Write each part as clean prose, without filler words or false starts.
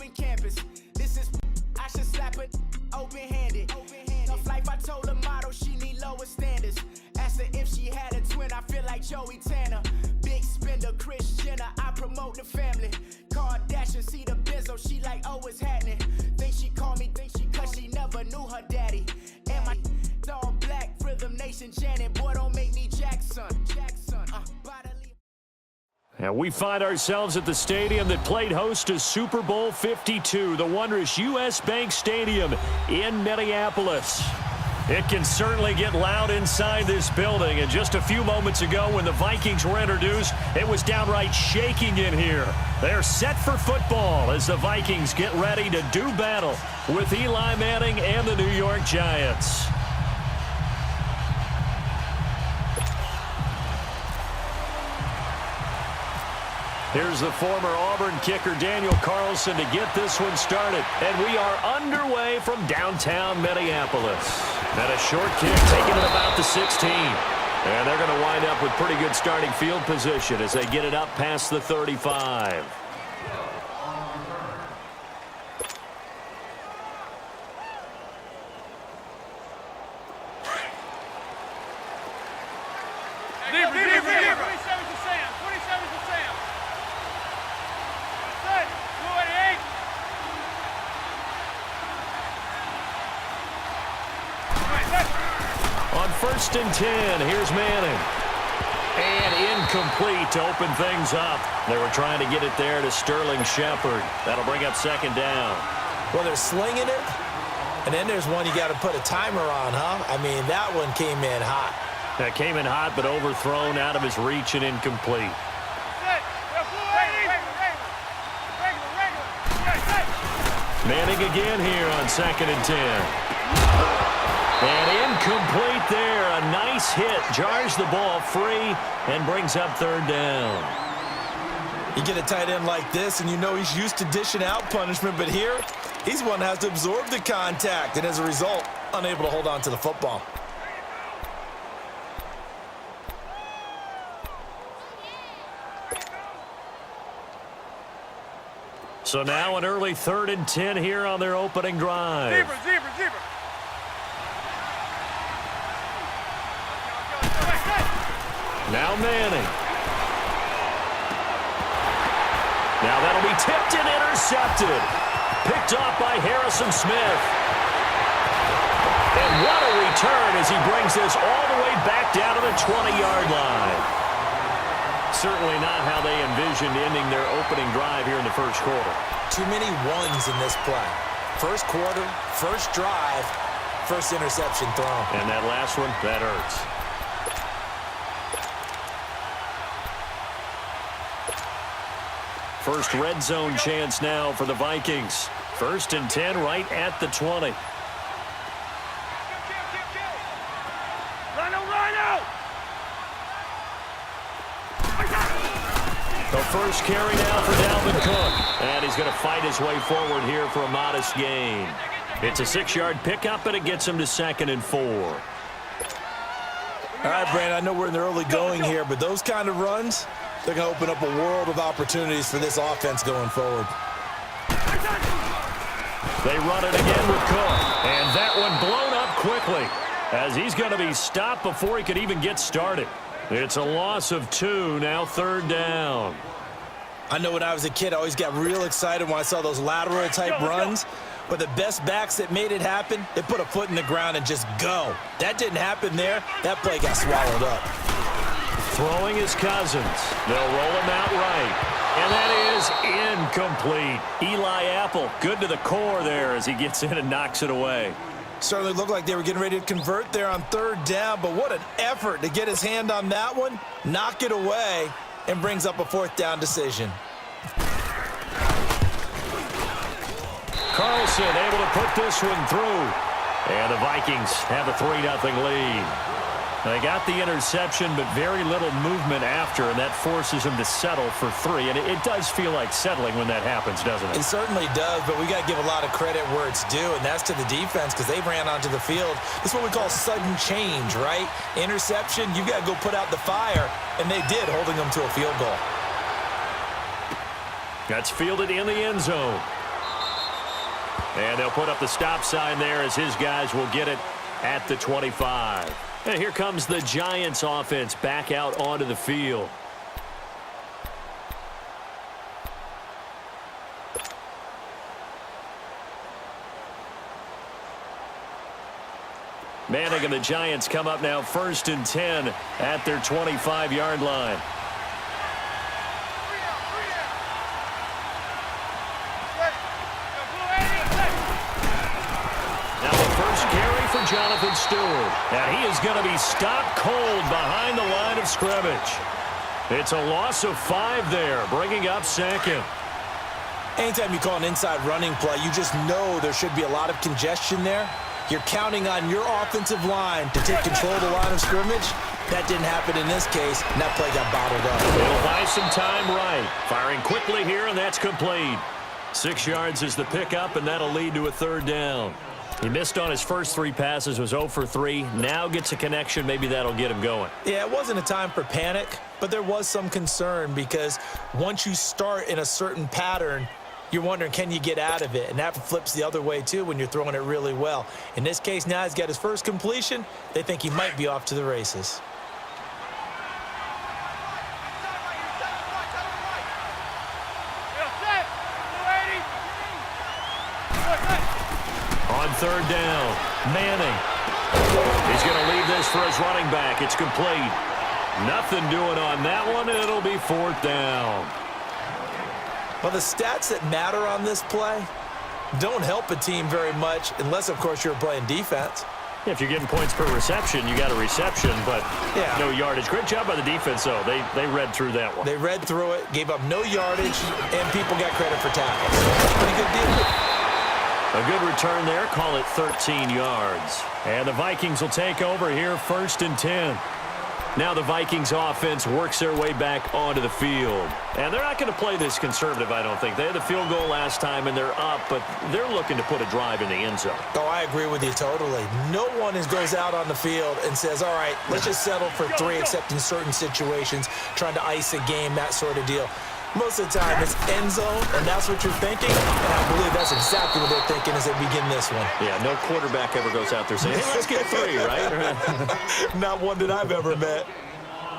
open campus. This is I should slap it open-handed. Of life, I told her motto, she need lower standards. Asked her if she had a twin, I feel like Joey Tanner. Big spender, Kris Jenner, I promote the family. Kardashian, see the Benzo, she like, oh, it's happening. Think she called me, cause she never knew her daddy. And my all black, Rhythm Nation, Janet, boy, don't make me Jackson. And we find ourselves at the stadium that played host to Super Bowl 52, the wondrous U.S. Bank Stadium in Minneapolis. It can certainly get loud inside this building. And just a few moments ago when the Vikings were introduced, it was downright shaking in here. They're set for football as the Vikings get ready to do battle with Eli Manning and the New York Giants. Here's the former Auburn kicker Daniel Carlson to get this one started. And we are underway from downtown Minneapolis. And a short kick taken at about the 16. And they're going to wind up with pretty good starting field position as they get it up past the 35. First and 10, here's Manning. And incomplete to open things up. They were trying to get it there to Sterling Shepard. That'll bring up second down. Well, they're slinging it, and then there's one you got to put a timer on, huh? I mean, that one came in hot. That came in hot, but overthrown out of his reach and incomplete. Manning again here on second and 10. And incomplete there. A nice hit. Jars the ball free and brings up third down. You get a tight end like this, and you know he's used to dishing out punishment, but here, he's one that has to absorb the contact, and as a result, unable to hold on to the football. So now an early 3rd and 10 here on their opening drive. Zebra. Now Manning. Now that'll be tipped and intercepted. Picked off by Harrison Smith. And what a return as he brings this all the way back down to the 20-yard line. Certainly not how they envisioned ending their opening drive here in the first quarter. Too many ones in this play. First quarter, first drive, first interception thrown. And that last one, that hurts. First red zone chance now for the Vikings. 1st and 10 right at the 20. The first carry now for Dalvin Cook. And he's going to fight his way forward here for a modest gain. It's a 6-yard pickup, and it gets him to 2nd and 4. All right, Brandon, I know we're in the early going here, but those kind of runs, they're going to open up a world of opportunities for this offense going forward. They run it again with Cook. And that one blown up quickly as he's going to be stopped before he could even get started. It's a loss of 2, now 3rd down. I know when I was a kid, I always got real excited when I saw those lateral-type runs. But the best backs that made it happen, they put a foot in the ground and just go. That didn't happen there. That play got swallowed up. Throwing his Cousins. They'll roll him out right. And that is incomplete. Eli Apple, good to the core there as he gets in and knocks it away. Certainly looked like they were getting ready to convert there on 3rd down, but what an effort to get his hand on that one, knock it away, and brings up a 4th down decision. Carlson able to put this one through. And the Vikings have a 3-0 lead. They got the interception, but very little movement after, and that forces them to settle for 3. And it does feel like settling when that happens, doesn't it? It certainly does, but we got to give a lot of credit where it's due, and that's to the defense because they ran onto the field. This is what we call sudden change, right? Interception, you got to go put out the fire, and they did, holding them to a field goal. That's fielded in the end zone. And they'll put up the stop sign there as his guys will get it at the 25. And here comes the Giants offense back out onto the field. Manning and the Giants come up now 1st and 10 at their 25-yard line. Now the first carry for Jonathan Stewart. And he is going to be stopped cold behind the line of scrimmage. It's a loss of 5 there, bringing up 2nd. Anytime you call an inside running play, you just know there should be a lot of congestion there. You're counting on your offensive line to take control of the line of scrimmage. That didn't happen in this case, and that play got bottled up. They'll buy some time right. Firing quickly here, and that's complete. 6 yards is the pickup, and that'll lead to a 3rd down. He missed on his first 3 passes, was 0 for 3. Now gets a connection. Maybe that'll get him going. Yeah, it wasn't a time for panic, but there was some concern because once you start in a certain pattern, you're wondering, can you get out of it? And that flips the other way, too, when you're throwing it really well. In this case, now he's got his first completion. They think he might be off to the races. On 3rd down, Manning. He's going to leave this for his running back. It's complete. Nothing doing on that one, and it'll be 4th down. Well, the stats that matter on this play don't help a team very much unless, of course, you're playing defense. If you're getting points per reception, you got a reception, but no yardage. Great job by the defense, though. They read through that one. They read through it, gave up no yardage, and people got credit for tackles. Pretty good deal. A good return there. Call it 13 yards. And the Vikings will take over here 1st and 10. Now the Vikings offense works their way back onto the field. And they're not going to play this conservative, I don't think. They had the field goal last time, and they're up, but they're looking to put a drive in the end zone. Oh, I agree with you totally. No one goes out on the field and says, all right, let's just settle for 3, except in certain situations, trying to ice a game, that sort of deal. Most of the time, it's end zone, and that's what you're thinking. And I believe that's exactly what they're thinking as they begin this one. Yeah, no quarterback ever goes out there saying, hey, let's get 3, right? Not one that I've ever met.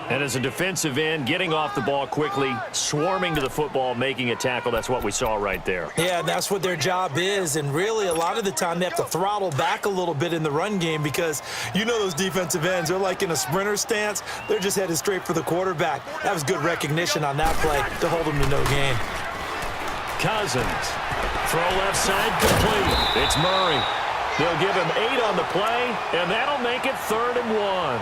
And as a defensive end, getting off the ball quickly, swarming to the football, making a tackle, that's what we saw right there. Yeah, that's what their job is. And really, a lot of the time, they have to throttle back a little bit in the run game because you know those defensive ends, they're like in a sprinter stance. They're just headed straight for the quarterback. That was good recognition on that play to hold them to no gain. Cousins. Throw left side complete. It's Murray. They'll give him 8 on the play, and that'll make it 3rd and 1.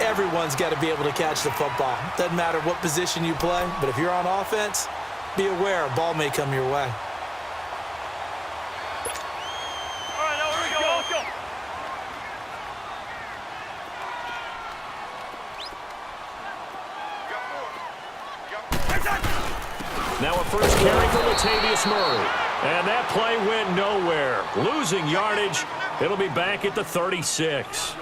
Everyone's got to be able to catch the football. Doesn't matter what position you play, but if you're on offense, be aware a ball may come your way. All right, now here we go. Let's go. Now a first carry for Latavius Murray. And that play went nowhere. Losing yardage. It'll be back at the 36.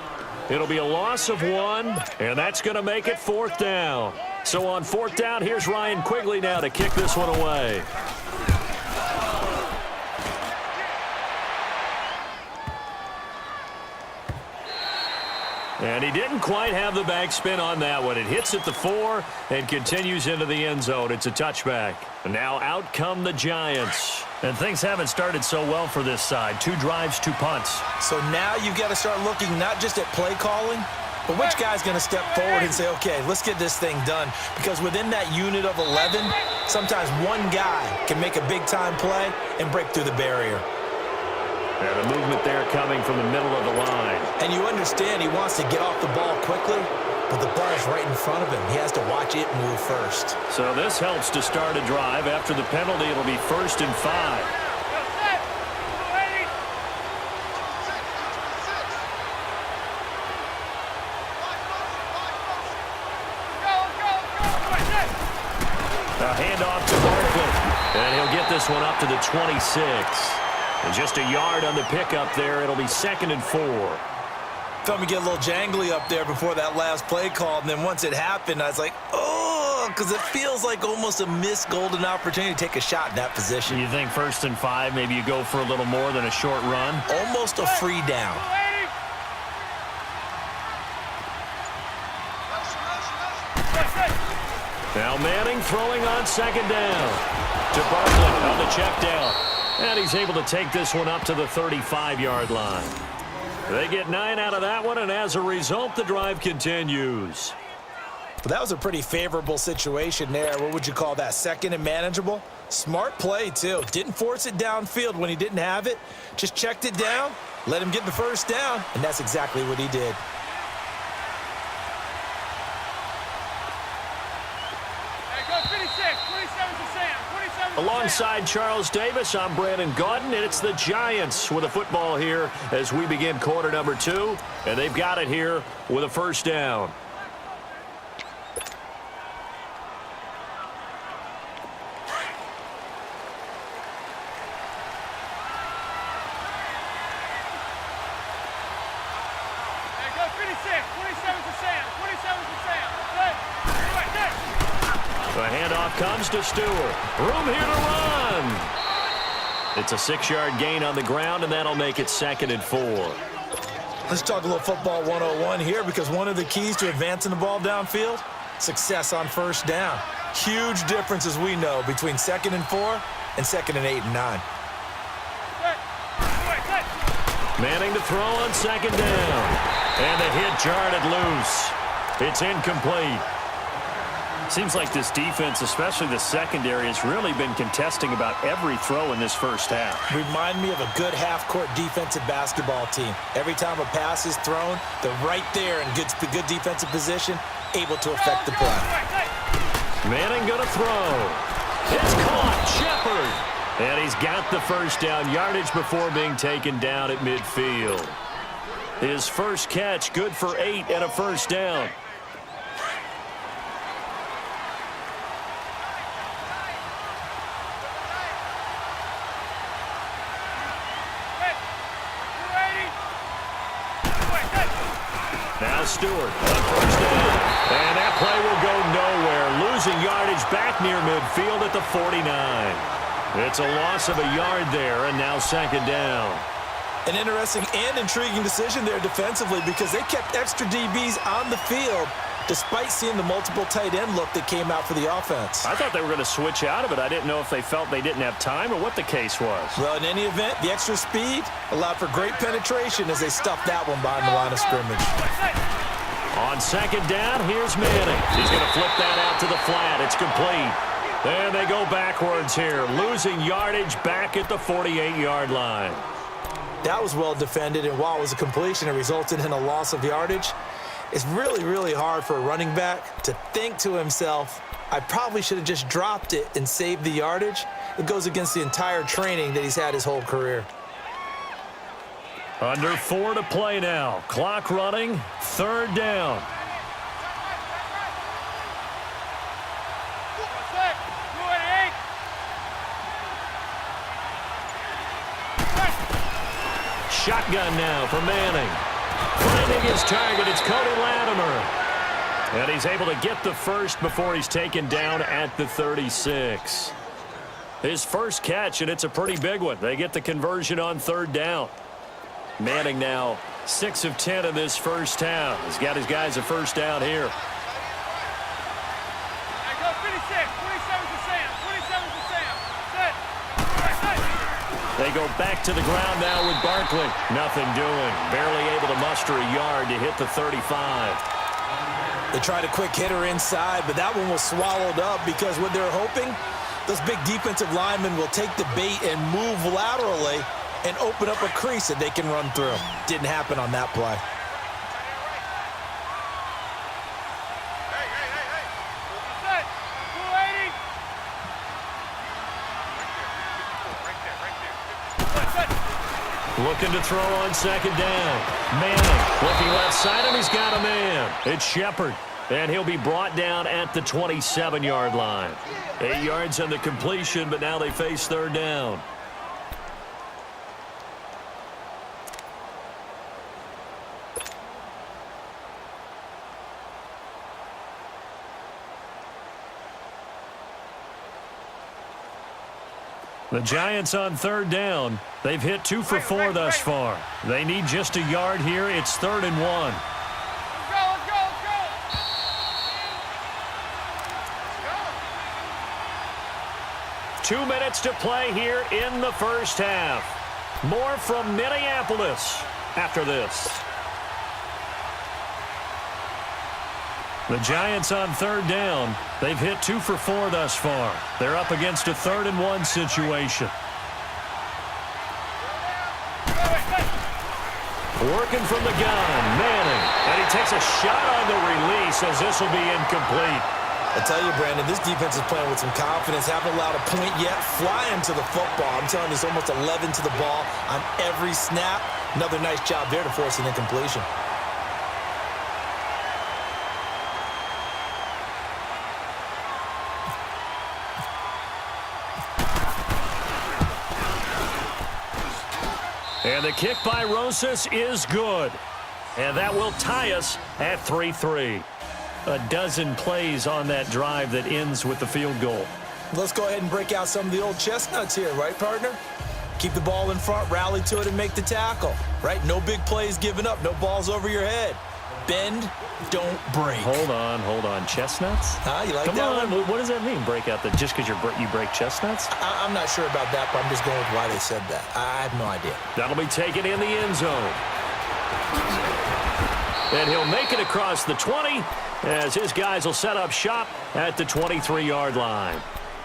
It'll be a loss of 1, and that's going to make it 4th down. So on 4th down, here's Ryan Quigley now to kick this one away. And he didn't quite have the backspin on that one. It hits at the 4 and continues into the end zone. It's a touchback. And now out come the Giants. And things haven't started so well for this side. 2 drives, 2 punts. So now you've got to start looking not just at play calling, but which guy's going to step forward and say, okay, let's get this thing done. Because within that unit of 11, sometimes one guy can make a big-time play and break through the barrier. And a movement there coming from the middle of the line. And you understand he wants to get off the ball quickly, but the ball's right in front of him. He has to watch it move first. So this helps to start a drive. After the penalty, it'll be 1st and 5. A handoff to Barkley. And he'll get this one up to the 26. And just a yard on the pickup there. It'll be 2nd and 4. Felt me get a little jangly up there before that last play call, and then once it happened, I was like, oh, because it feels like almost a missed golden opportunity to take a shot in that position. You think 1st and 5, maybe you go for a little more than a short run? Almost a free down. Now Manning throwing on 2nd down to Barkley on the check down. And he's able to take this one up to the 35-yard line. They get 9 out of that one, and as a result, the drive continues. Well, that was a pretty favorable situation there. What would you call that? 2nd and manageable? Smart play, too. Didn't force it downfield when he didn't have it. Just checked it down, let him get the 1st down, and that's exactly what he did. Alongside Charles Davis, I'm Brandon Gaudin, and it's the Giants with a football here as we begin quarter number 2, and they've got it here with a 1st down. The handoff comes to Stewart. Room here to run. It's a 6-yard gain on the ground, and that'll make it 2nd and 4. Let's talk a little football 101 here, because one of the keys to advancing the ball downfield, success on 1st down. Huge difference, as we know, between 2nd and 4 and 2nd and 8 and 9. Manning to throw on 2nd down. And the hit jarred it loose. It's incomplete. Seems like this defense, especially the secondary, has really been contesting about every throw in this 1st half. Remind me of a good half-court defensive basketball team. Every time a pass is thrown, they're right there in good defensive position, able to affect the play. Manning going to throw. It's caught. Shepard. And he's got the 1st down yardage before being taken down at midfield. His first catch, good for 8 and a 1st down. Now Stewart on 1st down. And that play will go nowhere. Losing yardage back near midfield at the 49. It's a loss of a yard there, and now 2nd down. An interesting and intriguing decision there defensively, because they kept extra DBs on the field despite seeing the multiple tight end look that came out for the offense. I thought they were going to switch out of it. I didn't know if they felt they didn't have time or what the case was. Well, in any event, the extra speed allowed for great penetration as they stuffed that one behind the line of scrimmage. On 2nd down, here's Manning. He's going to flip that out to the flat. It's complete. And they go backwards here, losing yardage back at the 48-yard line. That was well defended, and while it was a completion, it resulted in a loss of yardage. It's really, really hard for a running back to think to himself, I probably should have just dropped it and saved the yardage. It goes against the entire training that he's had his whole career. Under 4 to play now. Clock running, 3rd down. Shotgun now for Manning. Finding his target, it's Cody Latimer. And he's able to get the 1st before he's taken down at the 36. His first catch, and it's a pretty big one. They get the conversion on 3rd down. Manning now 6 of 10 in this 1st half. He's got his guys a 1st down here. They go back to the ground now with Barkley. Nothing doing. Barely able to muster a yard to hit the 35. They tried a quick hitter inside, but that one was swallowed up because what they're hoping, those big defensive linemen will take the bait and move laterally and open up a crease that they can run through. Didn't happen on that play. Looking to throw on 2nd down. Manning looking left side, and he's got a man. It's Shepard, and he'll be brought down at the 27-yard line. 8 yards on the completion, but now they face 3rd down. The Giants on third down. They've hit 2 for 4 thus far. They need just a yard here. It's 3rd and 1. Let's go. 2 minutes to play here in the first half. More from Minneapolis after this. The Giants on third down. They've hit 2 for 4 thus far. They're up against a 3rd and 1 situation. Working from the gun, Manning. And he takes a shot on the release as this will be incomplete. I tell you, Brandon, this defense is playing with some confidence. Haven't allowed a point yet. Flying to the football. I'm telling you, it's almost 11 to the ball on every snap. Another nice job there to force an incompletion. And the kick by Rosas is good. And that will tie us at 3-3. A dozen plays on that drive that ends with the field goal. Let's go ahead and break out some of the old chestnuts here, right, partner? Keep the ball in front, rally to it, and make the tackle, right? No big plays given up, no balls over your head. Bend, don't break. Hold on. Chestnuts? You like Come that on. one? What does that mean, break out? Just because you break chestnuts? I'm not sure about that, but I'm just going with why they said that. I have no idea. That'll be taken in the end zone. And he'll make it across the 20 as his guys will set up shop at the 23-yard line.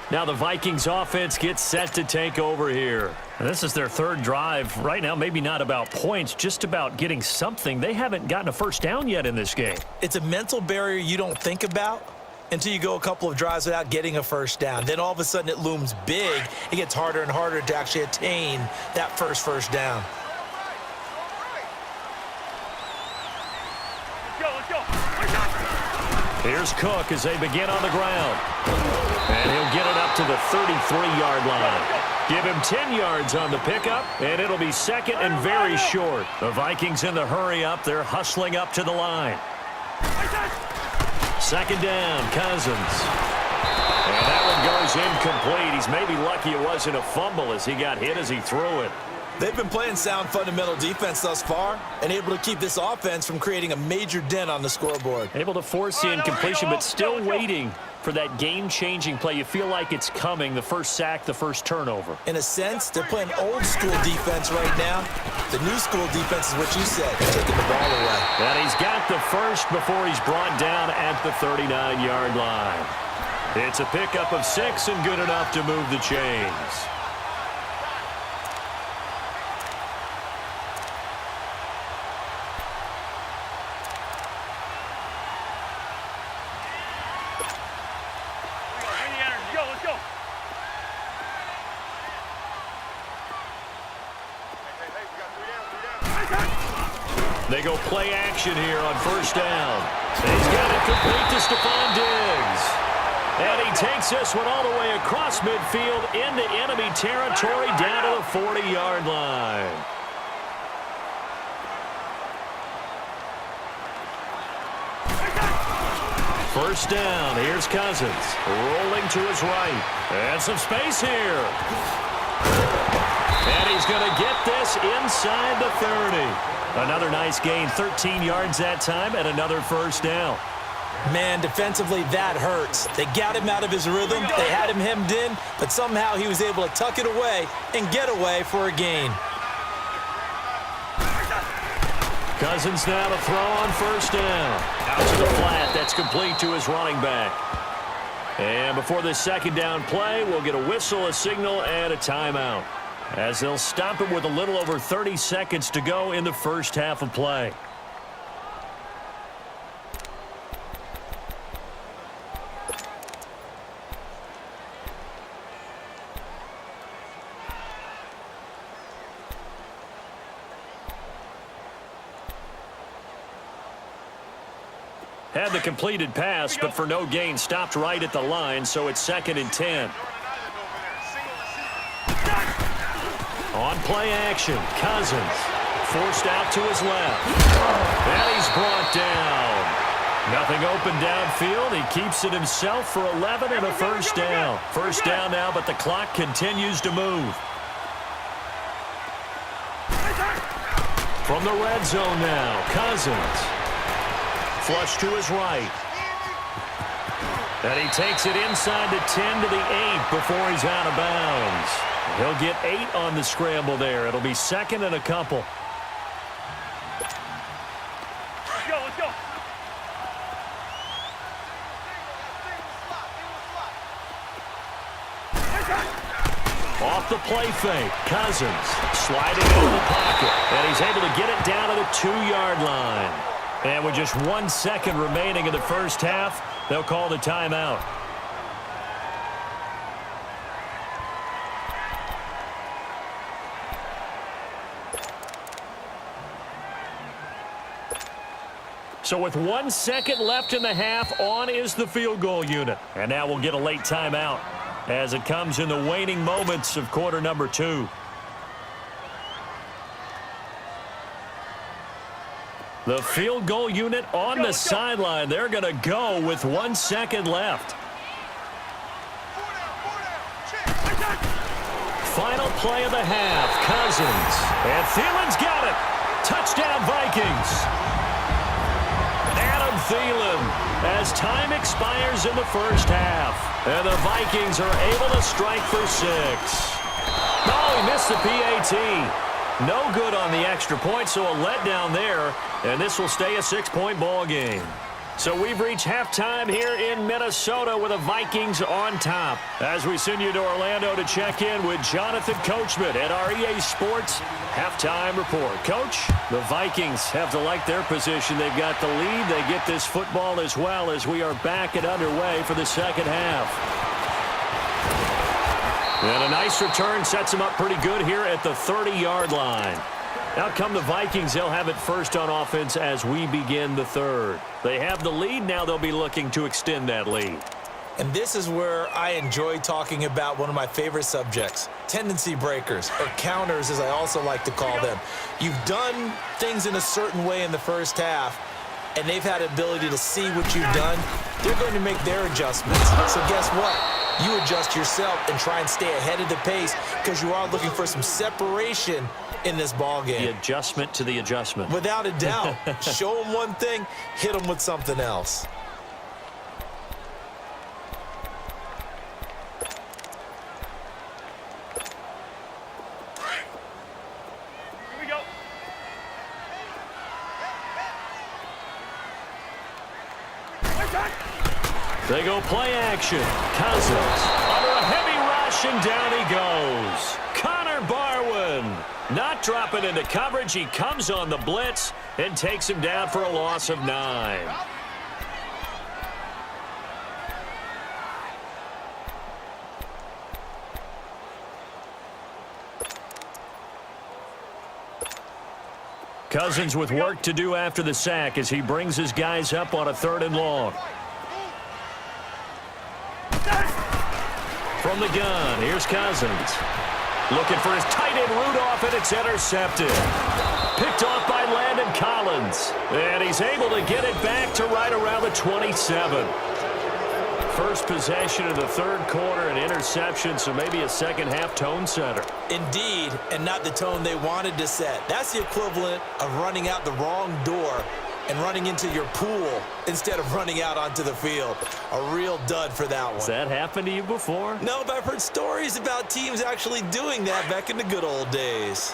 Now the Vikings offense gets set to take over here. And this is their 3rd drive. Right now, maybe not about points, just about getting something. They haven't gotten a first down yet in this game. It's a mental barrier you don't think about until you go a couple of drives without getting a first down. Then all of a sudden it looms big. It gets harder and harder to actually attain that first down. Here's Cook as they begin on the ground. And he'll get it up to the 33-yard line. Give him 10 yards on the pickup, and it'll be 2nd and very short. The Vikings in the hurry up. They're hustling up to the line. 2nd down, Cousins. And that one goes incomplete. He's maybe lucky it wasn't a fumble as he got hit as he threw it. They've been playing sound fundamental defense thus far and able to keep this offense from creating a major dent on the scoreboard. Able to force the incompletion, but still waiting for that game-changing play. You feel like it's coming, the first sack, the first turnover. In a sense, they're playing old-school defense right now. The new-school defense is what you said, taking the ball away. And he's got the first before he's brought down at the 39-yard line. It's a pickup of 6 and good enough to move the chains. They go play action here on first down. He's got it complete to Stephon Diggs. And he takes this one all the way across midfield into enemy territory down to the 40-yard line. First down. Here's Cousins. Rolling to his right. And some space here. And he's going to get this inside the 30. Another nice gain, 13 yards that time, and another first down. Man, defensively, that hurts. They got him out of his rhythm. They had him hemmed in, but somehow he was able to tuck it away and get away for a gain. Cousins now to throw on first down. Out to the flat. That's complete to his running back. And before this second down play, we'll get a whistle, a signal, and a timeout, as they'll stop it with a little over 30 seconds to go in the first half of play. Had the completed pass, but for no gain, stopped right at the line, so it's 2nd and 10. On play action, Cousins forced out to his left. And he's brought down. Nothing open downfield. He keeps it himself for 11 and a first down. First down now, but the clock continues to move. From the red zone now, Cousins. Flush to his right. And he takes it inside the 10 to the 8 before he's out of bounds. He'll get 8 on the scramble there. It'll be second and a couple. Let's go. Off the play fake, Cousins sliding into the pocket, and he's able to get it down to the 2-yard line. And with just 1 second remaining in the first half, they'll call the timeout. So with 1 second left in the half, on is the field goal unit. And now we'll get a late timeout as it comes in the waning moments of quarter number 2. The field goal unit on the sideline. They're going to go with 1 second left. Final play of the half. Cousins. And Thielen's got it. Touchdown, Vikings. Adam Thielen as time expires in the first half. And the Vikings are able to strike for 6. Oh, he missed the PAT. No good on the extra point, so a letdown there. And this will stay a 6-point ball game. So we've reached halftime here in Minnesota with the Vikings on top. As we send you to Orlando to check in with Jonathan Coachman at our EA Sports Halftime Report. Coach, the Vikings have to like their position. They've got the lead. They get this football as well as we are back and underway for the second half. And a nice return sets them up pretty good here at the 30-yard line. Out come the Vikings. They'll have it first on offense as we begin the third. They have the lead. Now they'll be looking to extend that lead. And this is where I enjoy talking about one of my favorite subjects, tendency breakers, or counters as I also like to call them. You've done things in a certain way in the first half, and they've had the ability to see what you've done. They're going to make their adjustments. So guess what? You adjust yourself and try and stay ahead of the pace because you are looking for some separation in this ball game. The adjustment to the adjustment. Without a doubt. Show them one thing, hit them with something else. Here we go. They go play action. Cousins under a heavy rush, and down he goes. Connor Barwin not dropping into coverage. He comes on the blitz and takes him down for a loss of 9. Cousins with work to do after the sack as he brings his guys up on a 3rd and long. From the gun, here's Cousins. Looking for his tight end Rudolph, and it's intercepted. Picked off by Landon Collins. And he's able to get it back to right around the 27. First possession of the third quarter, an interception, so maybe a second half tone setter. Indeed, and not the tone they wanted to set. That's the equivalent of running out the wrong door and running into your pool instead of running out onto the field. A real dud for that one. Has that happened to you before? No, but I've heard stories about teams actually doing that back in the good old days.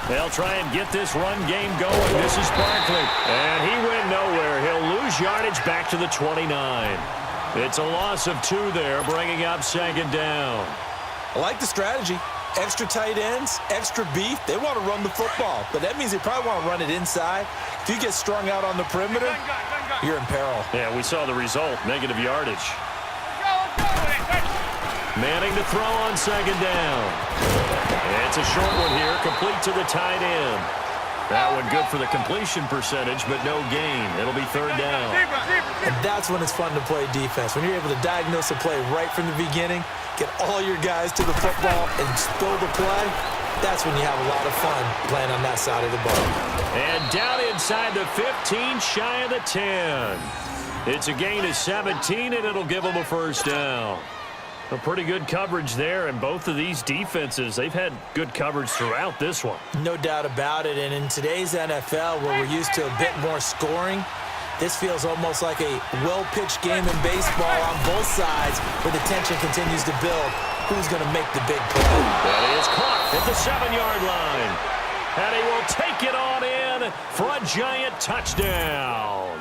They'll try and get this run game going. This is Barkley. And he went nowhere. He'll lose yardage back to the 29. It's a loss of 2 there, bringing up second down. I like the strategy. Extra tight ends, extra beef. They want to run the football, but that means they probably want to run it inside. If you get strung out on the perimeter, you're in peril. Yeah, we saw the result, negative yardage. Manning to throw on second down. It's a short one here, complete to the tight end. That one good for the completion percentage, but no gain. It'll be third down. And that's when it's fun to play defense. When you're able to diagnose a play right from the beginning, get all your guys to the football, and spill the play, that's when you have a lot of fun playing on that side of the ball. And down inside the 15, shy of the 10. It's a gain of 17, and it'll give them a first down. A pretty good coverage there, and both of these defenses, they've had good coverage throughout this one. No doubt about it, and in today's NFL, where we're used to a bit more scoring, this feels almost like a well-pitched game in baseball on both sides, where the tension continues to build. Who's going to make the big play? That is caught at the 7-yard line. And he will take it on in for a giant touchdown.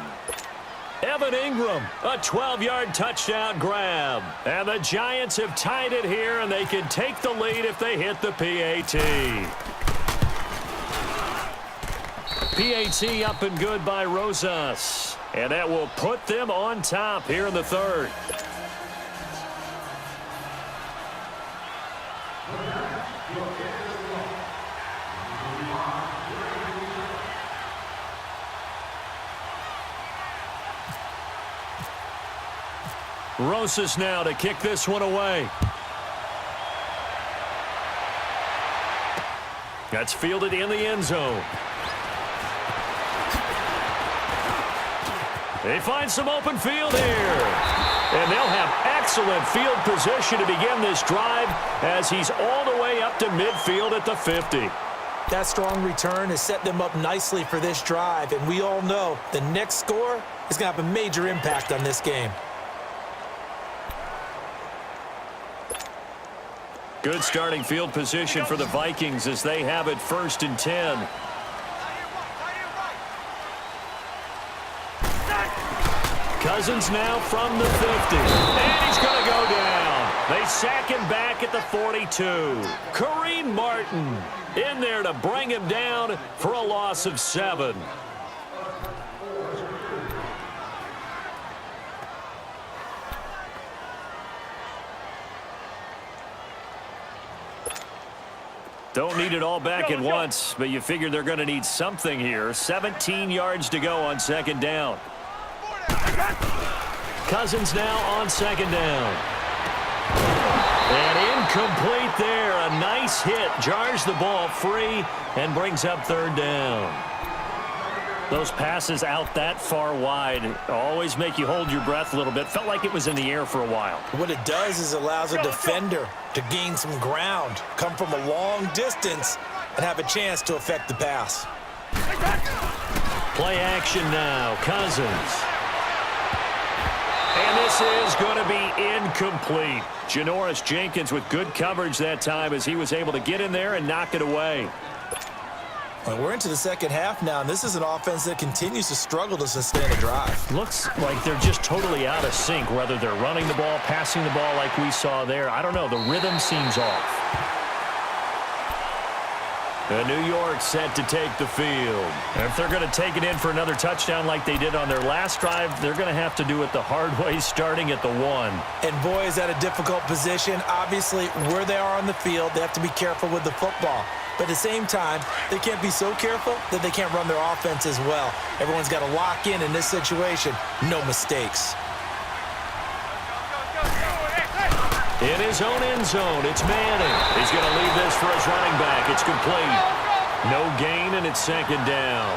Evan Ingram, a 12-yard touchdown grab. And the Giants have tied it here, and they can take the lead if they hit the PAT. PAT up and good by Rosas. And that will put them on top here in the third. Rosas now to kick this one away. That's fielded in the end zone. They find some open field here. And they'll have excellent field position to begin this drive as he's all the way up to midfield at the 50. That strong return has set them up nicely for this drive, and we all know the next score is going to have a major impact on this game. Good starting field position for the Vikings as they have it 1st and 10. Cousins now from the 50. And he's going to go down. They sack him back at the 42. Kareem Martin in there to bring him down for a loss of 7. Don't need it all back at once, but you figure they're going to need something here. 17 yards to go on 2nd down. Cousins now on 2nd down. And incomplete there. A nice hit. Jars the ball free and brings up 3rd down. Those passes out that far wide always make you hold your breath a little bit. Felt like it was in the air for a while. What it does is allows a defender to gain some ground, come from a long distance, and have a chance to affect the pass. Play action now. Cousins. And this is going to be incomplete. Janoris Jenkins with good coverage that time as he was able to get in there and knock it away. Well, we're into the 2nd half now, and this is an offense that continues to struggle to sustain a drive. Looks like they're just totally out of sync, whether they're running the ball, passing the ball like we saw there. I don't know. The rhythm seems off. And New York set to take the field. And if they're going to take it in for another touchdown like they did on their last drive, they're going to have to do it the hard way, starting at the 1. And boy, is that a difficult position. Obviously, where they are on the field, they have to be careful with the football. But at the same time, they can't be so careful that they can't run their offense as well. Everyone's got to lock in this situation. No mistakes. In his own end zone, it's Manning. He's going to leave this for his running back. It's complete. No gain, and it's 2nd down.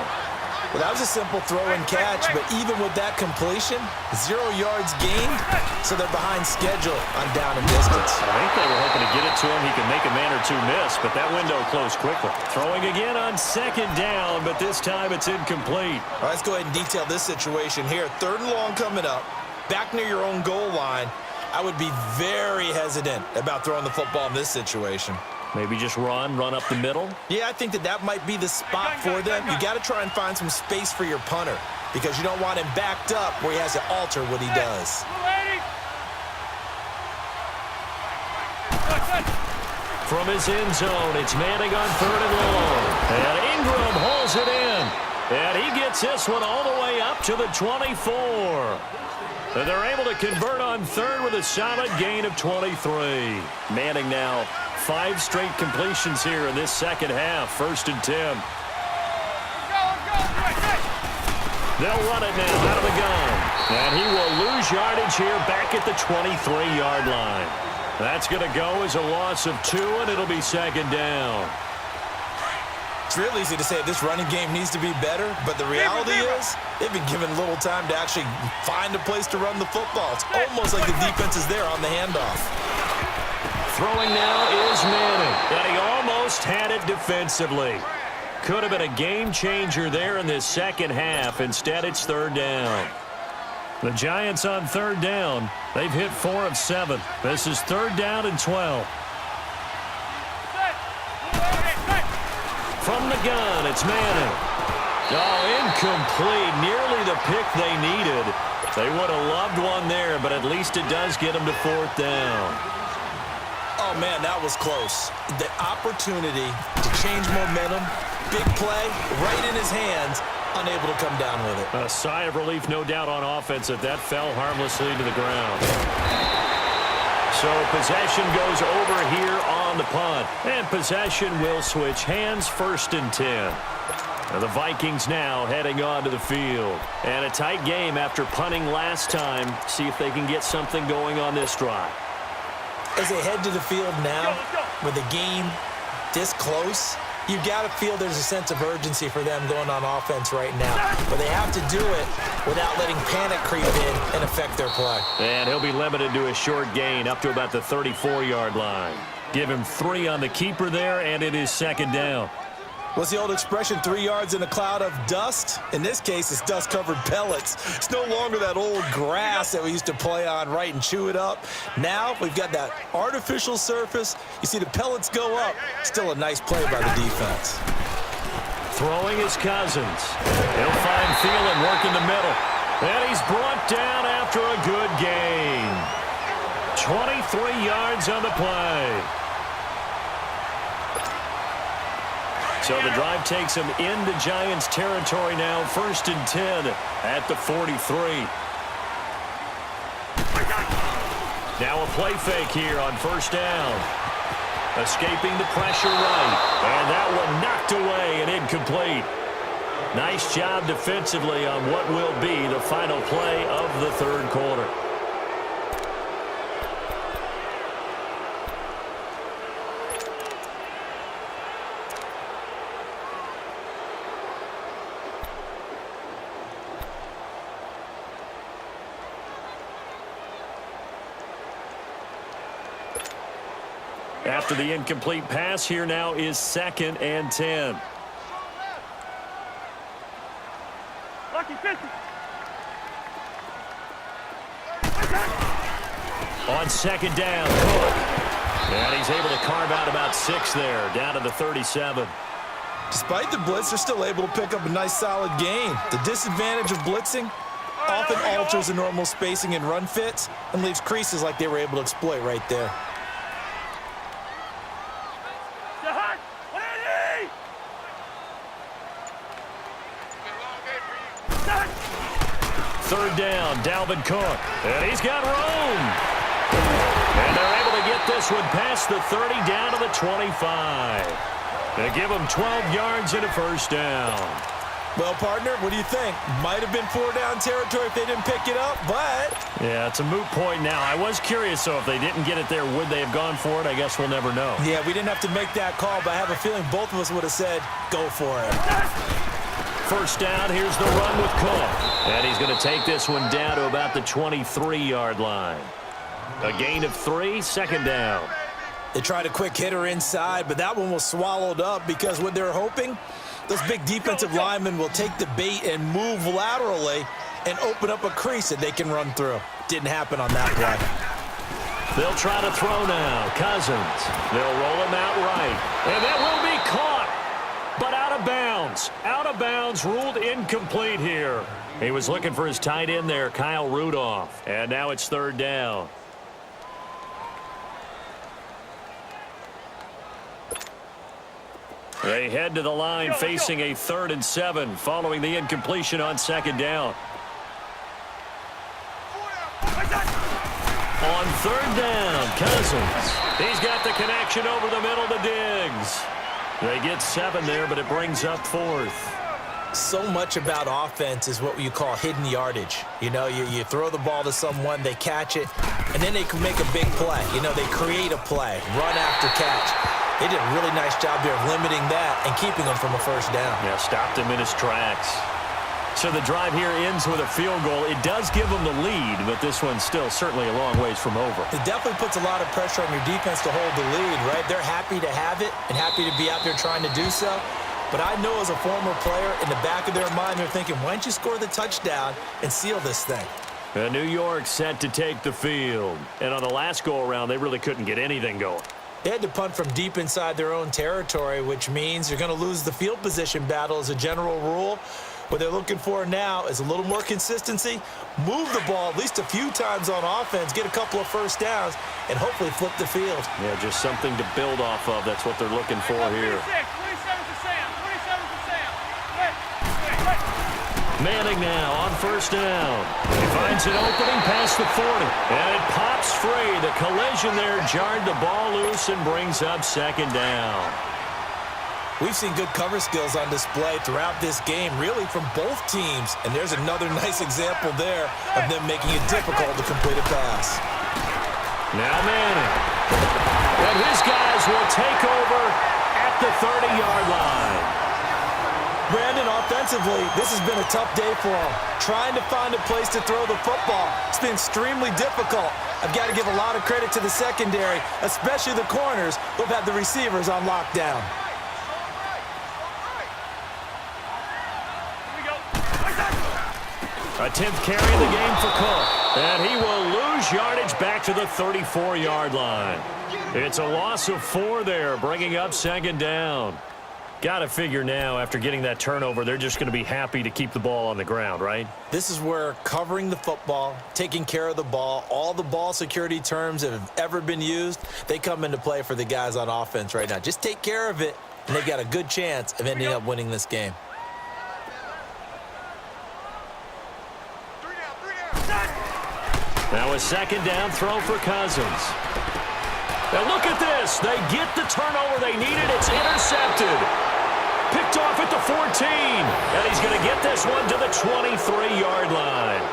Well, that was a simple throw and catch, but even with that completion, 0 yards gained, so they're behind schedule on down and distance. I think they were hoping to get it to him. He could make a man or two miss, but that window closed quickly. Throwing again on 2nd down, but this time it's incomplete. All right, let's go ahead and detail this situation here. 3rd and long coming up, back near your own goal line. I would be very hesitant about throwing the football in this situation. Maybe just run up the middle? Yeah, I think that might be the spot for them. You got to try and find some space for your punter because you don't want him backed up where he has to alter what he does. From his end zone, it's Manning on 3rd and long. And Ingram holds it in. And he gets this one all the way up to the 24. And they're able to convert on 3rd with a solid gain of 23. Manning now 5 straight completions here in this 2nd half. 1st and 10. They'll run it now out of the gun. And he will lose yardage here back at the 23-yard line. That's going to go as a loss of 2, and it'll be second down. It's real easy to say this running game needs to be better, but the reality is they've been given little time to actually find a place to run the football. It's almost like the defense is there on the handoff. Throwing now is Manning, and he almost had it defensively. Could have been a game changer there in this second half. Instead, it's third down. The Giants on third down. They've hit 4 of 7. This is third down and 12. From the gun, it's Manning. Oh, incomplete. Nearly the pick they needed. They would have loved one there, but at least it does get them to fourth down. Oh, man, that was close. The opportunity to change momentum, big play, right in his hands, unable to come down with it. A sigh of relief, no doubt, on offense that fell harmlessly to the ground. So possession goes over here on the punt. And possession will switch hands, first and 10. And the Vikings now heading onto the field. And a tight game after punting last time. See if they can get something going on this drive. As they head to the field now, with the game this close, you've got to feel there's a sense of urgency for them going on offense right now. But they have to do it without letting panic creep in and affect their play. And he'll be limited to a short gain up to about the 34-yard line. Give him 3 on the keeper there, and it is second down. What's the old expression, 3 yards in a cloud of dust? In this case, it's dust-covered pellets. It's no longer that old grass that we used to play on, right, and chew it up. Now we've got that artificial surface. You see the pellets go up. Still a nice play by the defense. Throwing is Cousins. He'll find Thielen working the middle. And he's brought down after a good gain. 23 yards on the play. So the drive takes him into Giants territory now. First and 10 at the 43. Now a play fake here on first down. Escaping the pressure right. And that one knocked away and incomplete. Nice job defensively on what will be the final play of the third quarter. After the incomplete pass, here now is second and 10. On second down, Cook. And he's able to carve out about 6 there, down to the 37. Despite the blitz, they're still able to pick up a nice solid gain. The disadvantage of blitzing often alters the normal spacing and run fits and leaves creases like they were able to exploit right there. Third down, Dalvin Cook. And he's got room. And they're able to get this one past the 30 down to the 25. They give him 12 yards and a first down. Well, partner, what do you think? Might have been 4-down territory if they didn't pick it up, but... Yeah, it's a moot point now. I was curious, though, if they didn't get it there, would they have gone for it? I guess we'll never know. Yeah, we didn't have to make that call, but I have a feeling both of us would have said, go for it. First down, here's the run with Cook. And he's going to take this one down to about the 23-yard line. A gain of 3, second down. They tried a quick hitter inside, but that one was swallowed up because what they're hoping, those big defensive linemen will take the bait and move laterally and open up a crease that they can run through. Didn't happen on that play. They'll try to throw now. Cousins. They'll roll him out right. And that will be caught. But out of bounds. Out of bounds, ruled incomplete here. He was looking for his tight end there, Kyle Rudolph. And now it's third down. They head to the line facing a 3rd and 7 following the incompletion on second down. On third down, Cousins. He's got the connection over the middle to Diggs. They get 7 there, but it brings up 4th. So much about offense is what you call hidden yardage. You know, you throw the ball to someone, they catch it, and then they can make a big play. You know, they create a play, run after catch. They did a really nice job there of limiting that and keeping him from a first down. Yeah, stopped him in his tracks. So the drive here ends with a field goal. It does give them the lead, but this one's still certainly a long ways from over. It definitely puts a lot of pressure on your defense to hold the lead, right? They're happy to have it and happy to be out there trying to do so. But I know as a former player, in the back of their mind, they're thinking, why don't you score the touchdown and seal this thing? New York set to take the field. And on the last go-around, they really couldn't get anything going. They had to punt from deep inside their own territory, which means you're going to lose the field position battle as a general rule. What they're looking for now is a little more consistency, move the ball at least a few times on offense, get a couple of first downs, and hopefully flip the field. Yeah, just something to build off of. That's what they're looking for here. 27 to Sam. 27 to Sam. Wait. Manning now on first down. He finds an opening past the 40. And it pops free. The collision there jarred the ball loose and brings up second down. We've seen good cover skills on display throughout this game, really from both teams. And there's another nice example there of them making it difficult to complete a pass. Now Manning. And his guys will take over at the 30-yard line. Brandon, offensively, this has been a tough day for him. Trying to find a place to throw the football. It's been extremely difficult. I've got to give a lot of credit to the secondary, especially the corners who've had the receivers on lockdown. A 10th carry in the game for Cook. And he will lose yardage back to the 34-yard line. It's a loss of 4 there, bringing up second down. Got to figure now, after getting that turnover, they're just going to be happy to keep the ball on the ground, right? This is where covering the football, taking care of the ball, all the ball security terms that have ever been used, they come into play for the guys on offense right now. Just take care of it, and they've got a good chance of ending up winning this game. Now a second down throw for Cousins. Now look at this. They get the turnover they needed. It's intercepted. Picked off at the 14. And he's going to get this one to the 23-yard line.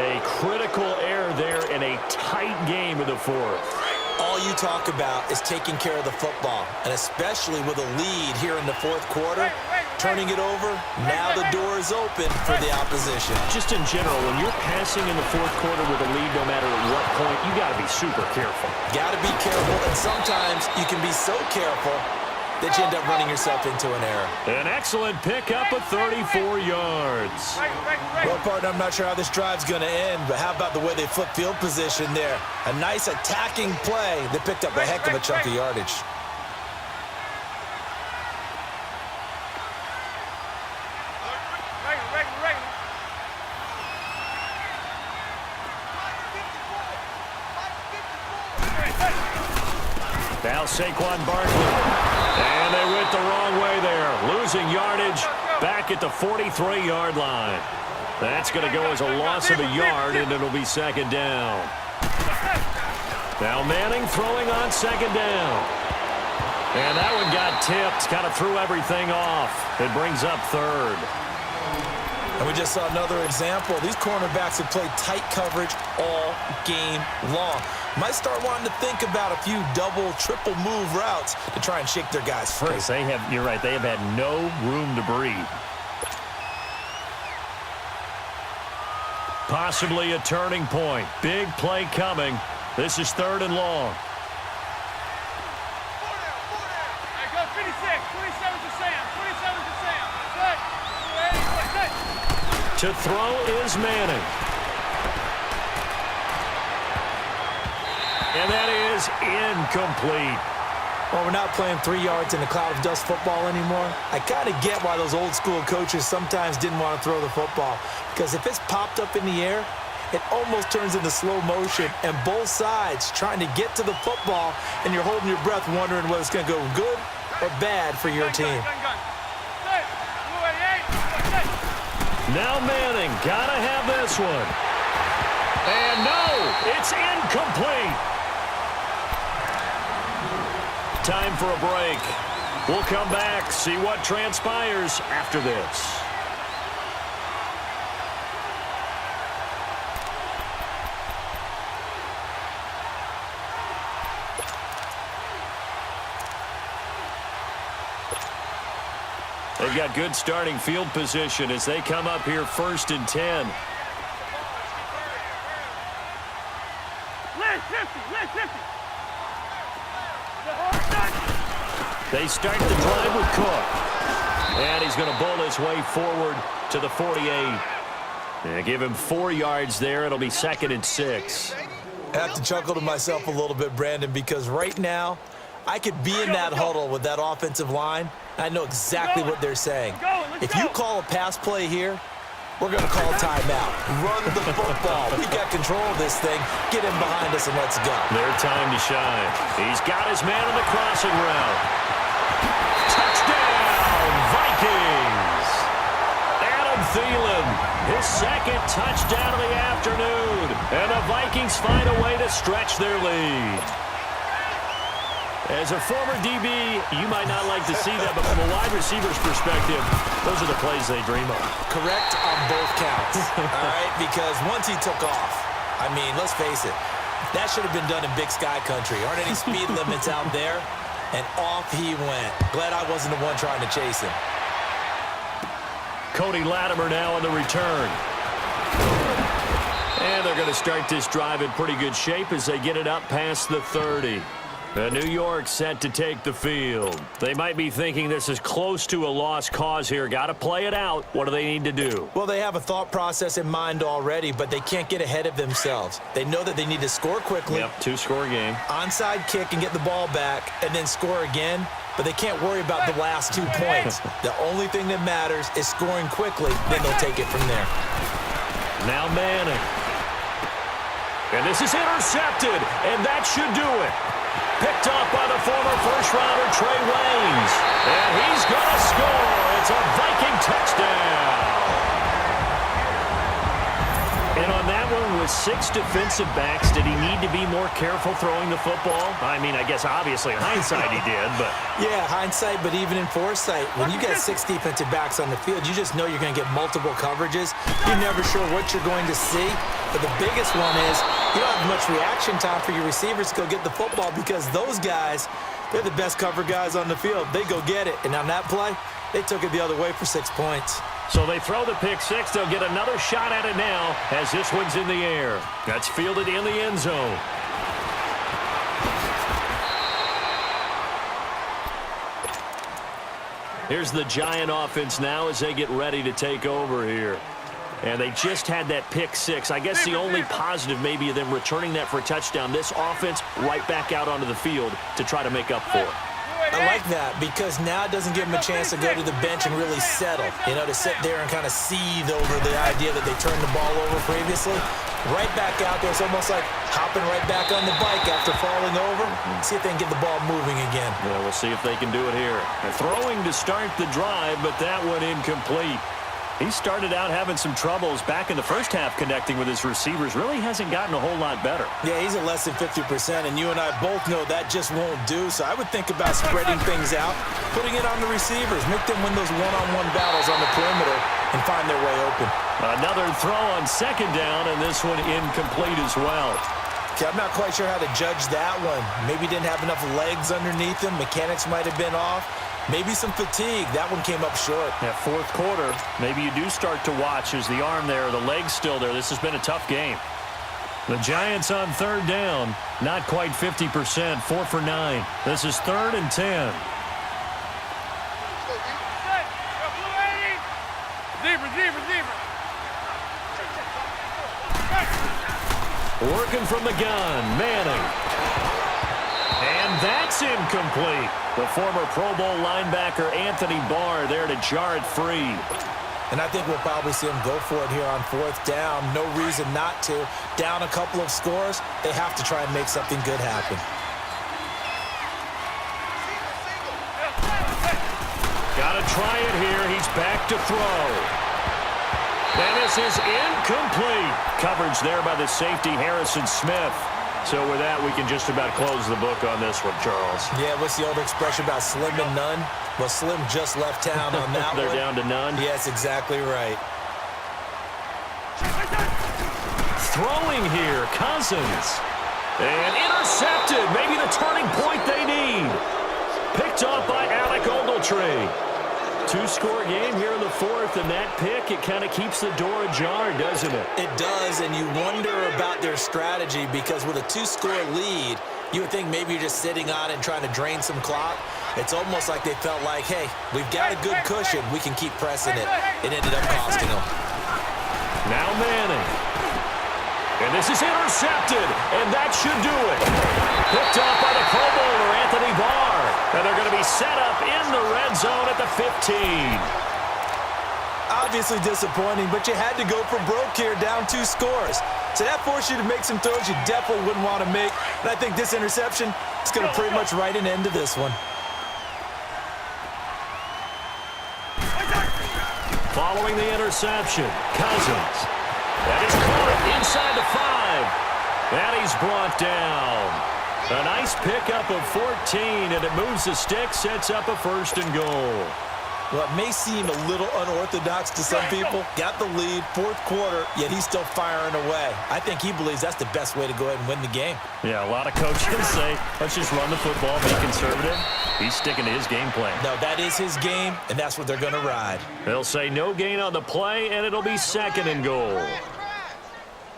A critical error there in a tight game in the fourth. All you talk about is taking care of the football, and especially with a lead here in the fourth quarter, turning it over, now the door is open for the opposition. Just in general, when you're passing in the fourth quarter with a lead, no matter at what point, you got to be super careful. Got to be careful, and sometimes you can be so careful that you end up running yourself into an error. An excellent pickup of 34 yards. Well, partner, I'm not sure how this drive's going to end, but how about the way they flip field position there? A nice attacking play that picked up a heck of a chunk of yardage. Now Saquon Barkley. And they went the wrong way there. Losing yardage back at the 43-yard line. That's going to go as a loss of a yard, and it'll be second down. Now Manning throwing on second down. And that one got tipped. Kind of threw everything off. It brings up third. And we just saw another example. These cornerbacks have played tight coverage all game long. Might start wanting to think about a few double, triple move routes to try and shake their guys free. You're right, they have had no room to breathe. Possibly a turning point. Big play coming. This is third and long. Go 56, 27 to Sam. 27 to Sam. Good. To throw is Manning. And that is incomplete. Well, we're not playing 3 yards in a cloud of dust football anymore. I kind of get why those old school coaches sometimes didn't want to throw the football. Because if it's popped up in the air, it almost turns into slow motion. And both sides trying to get to the football, and you're holding your breath wondering whether it's going to go good or bad for your team. Now Manning, gotta have this one. And no, it's incomplete. Time for a break. We'll come back, see what transpires after this. They've got good starting field position as they come up here 1st and 10. They start the drive with Cook. And he's going to bowl his way forward to the 48. And give him 4 yards there. It'll be 2nd and 6. I have to chuckle to myself a little bit, Brandon, because right now I could be in that huddle with that offensive line. I know exactly what they're saying. If you call a pass play here, we're going to call timeout. Run the football. We got control of this thing. Get him behind us and let's go. Their time to shine. He's got his man on the crossing route. Touchdown, Vikings! Adam Thielen, his 2nd touchdown of the afternoon. And the Vikings find a way to stretch their lead. As a former DB, you might not like to see that, but from a wide receiver's perspective, those are the plays they dream of. Correct on both counts, all right? Because once he took off, I mean, let's face it, that should have been done in Big Sky country. Aren't any speed limits out there? And off he went. Glad I wasn't the one trying to chase him. Cody Latimer now on the return. And they're going to start this drive in pretty good shape as they get it up past the 30. New York set to take the field. They might be thinking this is close to a lost cause here. Got to play it out. What do they need to do? Well, they have a thought process in mind already, but they can't get ahead of themselves. They know that they need to score quickly. Yep, 2-score game. Onside kick and get the ball back and then score again, but they can't worry about the last 2 points. The only thing that matters is scoring quickly, then they'll take it from there. Now Manning. And this is intercepted, and that should do it. Picked up by the former first-rounder Trey Waynes. And he's going to score. It's a Viking touchdown. And on that one, with 6 defensive backs, did he need to be more careful throwing the football? I mean, I guess obviously in hindsight he did, but... Yeah, hindsight, but even in foresight, when you get 6 defensive backs on the field, you just know you're going to get multiple coverages. You're never sure what you're going to see. But the biggest one is you don't have much reaction time for your receivers to go get the football because those guys, they're the best cover guys on the field. They go get it. And on that play, they took it the other way for 6 points. So they throw the pick 6. They'll get another shot at it now as this one's in the air. That's fielded in the end zone. Here's the Giant offense now as they get ready to take over here. And they just had that pick 6. I guess the only positive maybe of them returning that for a touchdown. This offense right back out onto the field to try to make up for it. I like that because now it doesn't give them a chance to go to the bench and really settle, you know, to sit there and kind of seethe over the idea that they turned the ball over previously. Right back out there. It's almost like hopping right back on the bike after falling over. See if they can get the ball moving again. Yeah, we'll see if they can do it here. They're throwing to start the drive, but that one incomplete. He started out having some troubles back in the first half connecting with his receivers. Really hasn't gotten a whole lot better. Yeah, he's at less than 50%, and you and I both know that just won't do. So I would think about spreading things out, putting it on the receivers, make them win those one-on-one battles on the perimeter and find their way open. Another throw on 2nd down, and this one incomplete as well. Okay, I'm not quite sure how to judge that one. Maybe didn't have enough legs underneath him. Mechanics might have been off. Maybe some fatigue. That one came up short. That 4th quarter, maybe you do start to watch as the arm there, the leg's still there. This has been a tough game. The Giants on 3rd down, not quite 50%, 4 for 9. This is 3rd and 10. Working from the gun, Manning. And that's incomplete. The former Pro Bowl linebacker Anthony Barr there to jar it free. And I think we'll probably see him go for it here on 4th down. No reason not to. Down a couple of scores, they have to try and make something good happen. Got to try it here. He's back to throw. And this is incomplete. Coverage there by the safety, Harrison Smith. So with that, we can just about close the book on this one, Charles. Yeah, what's the old expression about slim and none? Well, Slim just left town on that They're one. down to none. Yes, exactly right. Throwing here, Cousins. And intercepted. Maybe the turning point they need. Picked off by Alec Ogletree. Two-score game here in the fourth, and that pick, it kind of keeps the door ajar, doesn't it? It does, and you wonder about their strategy because with a two-score lead, you would think maybe you're just sitting on it and trying to drain some clock. It's almost like they felt like, hey, we've got a good cushion. We can keep pressing it. It ended up costing them. Now Manning. And this is intercepted, and that should do it. Picked off by the Pro Bowler, Anthony Barr. And they're going to be set up in the red zone at the 15. Obviously disappointing, but you had to go for broke here, down 2 scores. So that forced you to make some throws you definitely wouldn't want to make. And I think this interception is going to pretty much write an end to this one. Following the interception, Cousins. That is caught inside the 5. And he's brought down. A nice pickup of 14, and it moves the stick, sets up a 1st and goal. Well, it may seem a little unorthodox to some people. Got the lead, 4th quarter, yet he's still firing away. I think he believes that's the best way to go ahead and win the game. Yeah, a lot of coaches say, let's just run the football, be conservative. He's sticking to his game plan. No, that is his game, and that's what they're going to ride. They'll say no gain on the play, and it'll be 2nd and goal.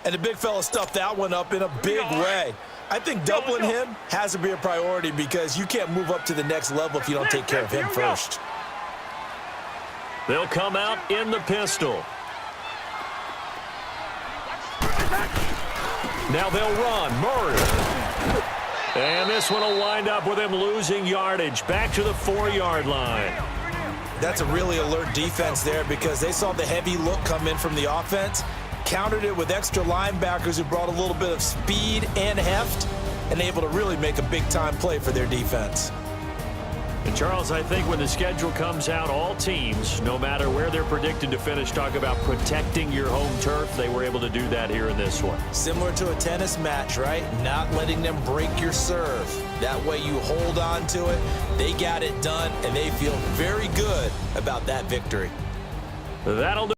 And the big fella stuffed that one up in a big way. I think doubling him has to be a priority because you can't move up to the next level if you don't take care of him first. They'll come out in the pistol. Now they'll run. Murray. And this one will wind up with him losing yardage. Back to the 4-yard line. That's a really alert defense there because they saw the heavy look come in from the offense, countered it with extra linebackers who brought a little bit of speed and heft, and able to really make a big-time play for their defense. And, Charles, I think when the schedule comes out, all teams, no matter where they're predicted to finish, talk about protecting your home turf. They were able to do that here in this one. Similar to a tennis match, right? Not letting them break your serve. That way you hold on to it. They got it done, and they feel very good about that victory. That'll do.